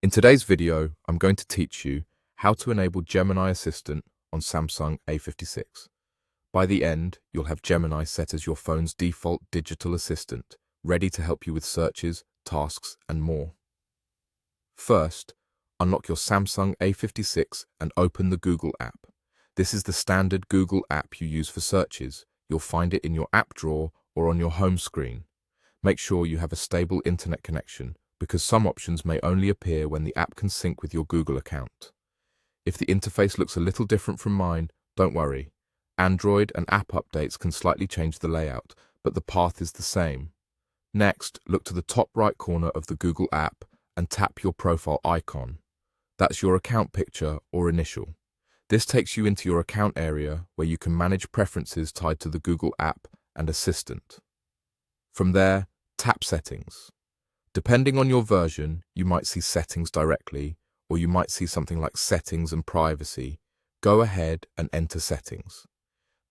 In today's video, I'm going to teach you how to enable Gemini Assistant on Samsung A56. By the end, you'll have Gemini set as your phone's default digital assistant, ready to help you with searches, tasks, and more. First, unlock your Samsung A56 and open the Google app. This is the standard Google app you use for searches. You'll find it in your app drawer or on your home screen. Make sure you have a stable internet connection, because some options may only appear when the app can sync with your Google account. If the interface looks a little different from mine, don't worry. Android and app updates can slightly change the layout, but the path is the same. Next, look to the top right corner of the Google app and tap your profile icon. That's your account picture or initial. This takes you into your account area where you can manage preferences tied to the Google app and Assistant. From there, tap Settings. Depending on your version, you might see Settings directly, or you might see something like Settings and Privacy. Go ahead and enter Settings.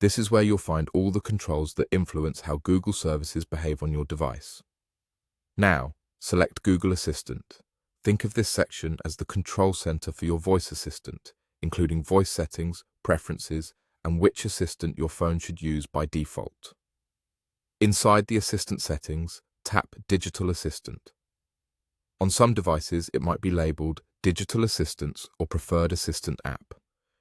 This is where you'll find all the controls that influence how Google services behave on your device. Now, select Google Assistant. Think of this section as the control center for your voice assistant, including voice settings, preferences, and which assistant your phone should use by default. Inside the assistant settings, tap Digital Assistant. On some devices, it might be labeled Digital Assistants or Preferred Assistant app.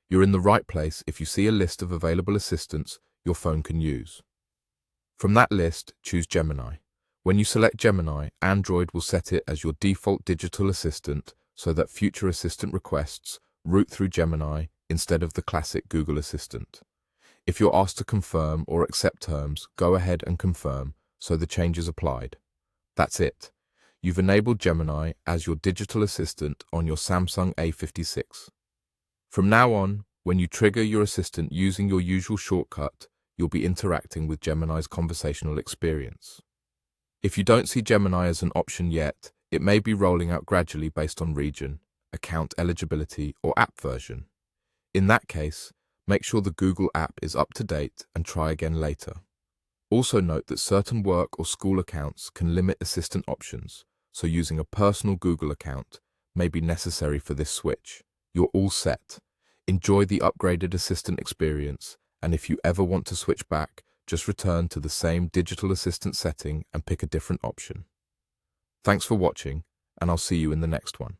You're in the right place if you see a list of available assistants your phone can use. From that list, choose Gemini. When you select Gemini, Android will set it as your default digital assistant so that future assistant requests route through Gemini instead of the classic Google Assistant. If you're asked to confirm or accept terms, go ahead and confirm so the change is applied. That's it. You've enabled Gemini as your digital assistant on your Samsung A56. From now on, when you trigger your assistant using your usual shortcut, you'll be interacting with Gemini's conversational experience. If you don't see Gemini as an option yet, it may be rolling out gradually based on region, account eligibility, or app version. In that case, make sure the Google app is up to date and try again later. Also note that certain work or school accounts can limit assistant options, so using a personal Google account may be necessary for this switch. You're all set. Enjoy the upgraded assistant experience, and if you ever want to switch back, just return to the same digital assistant setting and pick a different option. Thanks for watching, and I'll see you in the next one.